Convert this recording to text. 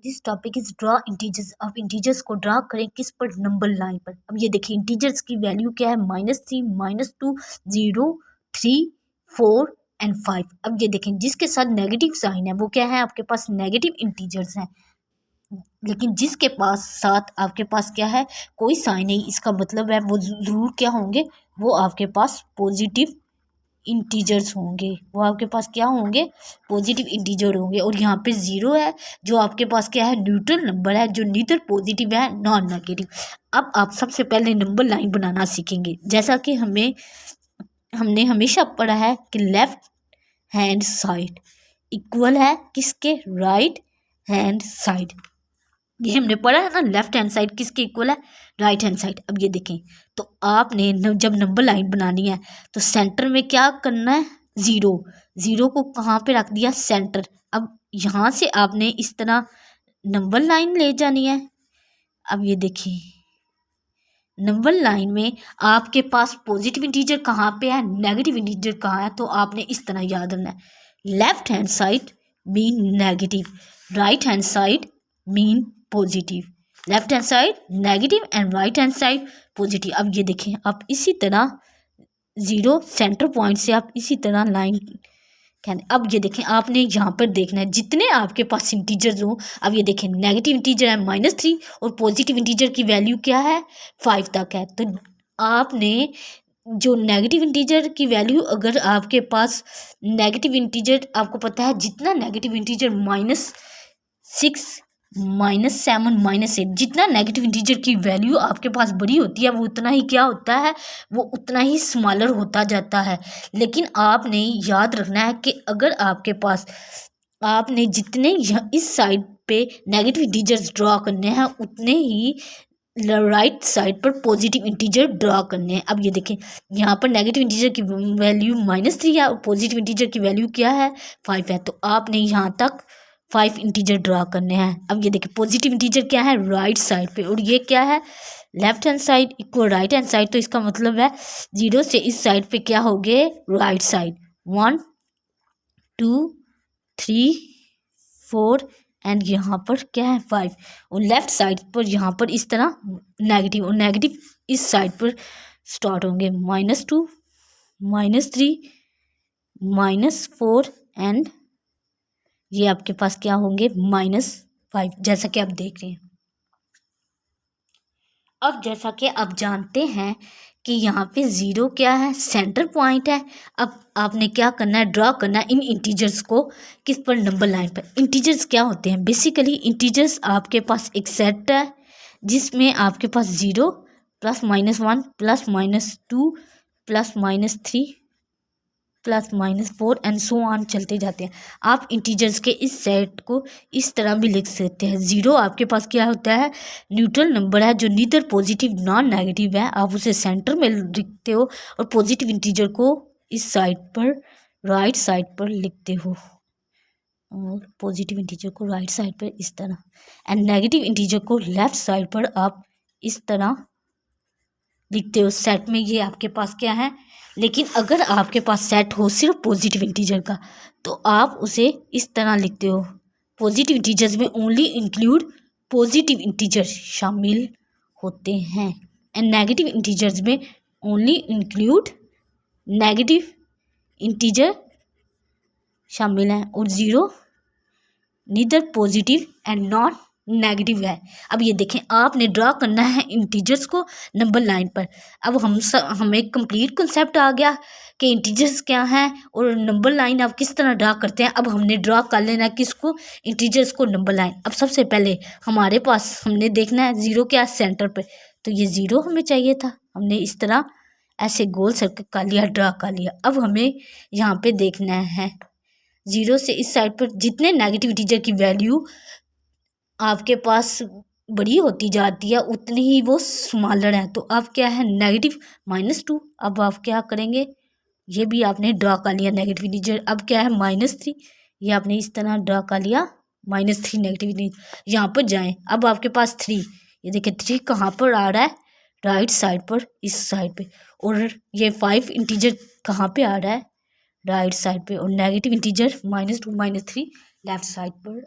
This topic is draw integers. अब integers को draw करें किस पर, नंबर लाइन पर। अब ये देखिए इंटीजर्स की वैल्यू क्या है, -3, -2, 0, 3, 4 एंड 5। अब ये देखें जिसके साथ नेगेटिव साइन है वो क्या है, आपके पास नेगेटिव इंटीजर्स हैं। लेकिन जिसके पास साथ आपके पास क्या है, कोई साइन नहीं, इसका मतलब है वो जरूर क्या होंगे, वो आपके पास पॉजिटिव इंटीजर्स होंगे। वो आपके पास क्या होंगे, पॉजिटिव इंटीजर होंगे। और यहाँ पे 0 है जो आपके पास क्या है, न्यूट्रल नंबर है, जो नीदर पॉजिटिव है नॉन नेगेटिव। अब आप सबसे पहले नंबर लाइन बनाना सीखेंगे। जैसा कि हमने हमेशा पढ़ा है कि लेफ्ट हैंड साइड इक्वल है किसके, राइट हैंड साइड। ये हमने पढ़ा है ना, लेफ्ट हैंड साइड किसके इक्वल है, राइट हैंड साइड। अब ये देखें तो आपने जब नंबर लाइन बनानी है तो सेंटर में क्या करना है, 0। 0 को कहाँ पे रख दिया, सेंटर। अब यहाँ से आपने इस तरह नंबर लाइन ले जानी है। अब ये देखिए नंबर लाइन में आपके पास पॉजिटिव इंटीजर कहाँ पे है, नेगेटिव इंटीजर कहाँ है, तो आपने इस तरह याद रखना है। Left hand side mean negative, right hand side mean positive. Left hand side negative and right hand side positive. अब ये देखें आप इसी तरह 0 सेंटर पॉइंट से आप इसी तरह लाइन कहते। अब ये देखें आपने यहाँ पर देखना है जितने आपके पास इंटीजर्स हो। अब ये देखें नेगेटिव इंटीजर है -3 और पॉजिटिव इंटीजर की वैल्यू क्या है, 5 तक है। तो आपने जो नेगेटिव इंटीजर की वैल्यू, अगर आपके पास नेगेटिव इंटीजर आपको पता है जितना नेगेटिव इंटीजर -6, -7, -8, जितना नेगेटिव इंटीजर की वैल्यू आपके पास बड़ी होती है वो उतना ही क्या होता है, वो उतना ही स्मॉलर होता जाता है। लेकिन आपने याद रखना है कि अगर आपके पास आपने जितने इस साइड पे नेगेटिव इंटीजर्स ड्रॉ करने हैं उतने ही राइट साइड पर पॉजिटिव इंटीजर ड्रॉ करने हैं। अब ये देखें यहाँ पर नेगेटिव इंटीजर की वैल्यू -3 है और पॉजिटिव इंटीजर की वैल्यू क्या है, 5 है। तो आपने यहाँ तक 5 इंटीजर ड्रॉ करने हैं। अब ये देखिए पॉजिटिव इंटीजर क्या है, राइट साइड पे, और ये क्या है, left hand side equal right hand side. तो इसका मतलब है 0 से इस साइड पे क्या हो गए, राइट साइड, 1, 2, 3, 4 एंड यहाँ पर क्या है, 5। और लेफ्ट साइड पर यहाँ पर इस तरह नेगेटिव, और नेगेटिव इस साइड पर स्टार्ट होंगे, -2, -3, -4 एंड ये आपके पास क्या होंगे, -5, जैसा कि आप देख रहे हैं। अब जैसा कि आप जानते हैं कि यहाँ पे 0 क्या है, सेंटर पॉइंट है। अब आपने क्या करना है, ड्रॉ करना है इन इंटीजर्स को किस पर, नंबर लाइन पर। इंटीजर्स क्या होते हैं, बेसिकली इंटीजर्स आपके पास एक सेट है जिसमें आपके पास 0 +-1 +-2 +-3 +-4 एंड सो ऑन चलते जाते हैं। आप इंटीजर्स के इस सेट को इस तरह भी लिख सकते हैं। 0 आपके पास क्या होता है, न्यूट्रल नंबर है जो नीदर पॉजिटिव नॉन नेगेटिव है, आप उसे सेंटर में लिखते हो, और पॉजिटिव इंटीजर को इस साइड पर राइट साइड पर लिखते हो, और पॉजिटिव इंटीजर को राइट साइड पर इस तरह, एंड नेगेटिव इंटीजर को लेफ्ट साइड पर आप इस तरह लिखते हो। सेट में ये आपके पास क्या है, लेकिन अगर आपके पास सेट हो सिर्फ पॉजिटिव इंटीजर का तो आप उसे इस तरह लिखते हो। पॉजिटिव इंटीजर्स में ओनली इंक्लूड पॉजिटिव इंटीजर शामिल होते हैं, एंड नेगेटिव इंटीजर्स में ओनली इंक्लूड नेगेटिव इंटीजर शामिल हैं, और 0 neither positive and not negative है। अब ये देखें आपने ड्रॉ करना है इंटीजर्स को नंबर लाइन पर। अब हमें कंप्लीट कॉन्सेप्ट आ गया कि इंटीजर्स क्या हैं और नंबर लाइन आप किस तरह ड्रॉ करते हैं। अब हमने ड्रॉ कर लेना है किसको, इंटीजर्स को, नंबर लाइन। अब सबसे पहले हमारे पास हमने देखना है 0 क्या सेंटर पे, तो ये 0 हमें चाहिए था, हमने इस तरह ऐसे गोल सर्कल कर लिया, ड्रॉ कर लिया। अब हमें यहाँ पे देखना है 0 से इस साइड पर जितने नेगेटिव इंटीजर की वैल्यू आपके पास बड़ी होती जाती है उतनी ही वो स्मॉलर है। तो अब क्या है, नेगेटिव -2। अब आप क्या करेंगे, ये भी आपने ड्रॉ कर लिया नेगेटिव इंटीजर। अब क्या है, -3, ये आपने इस तरह ड्रॉ कर लिया, -3 नेगेटिव इंटीजर। यहाँ पर जाएं, अब आपके पास 3, ये देखिए 3 कहाँ पर आ रहा है, राइट साइड पर, इस साइड पे। और ये 5 इंटीजर कहाँ पे आ रहा है, राइट साइड पे, और नेगेटिव इंटीजर -2 -3 लेफ्ट साइड पर।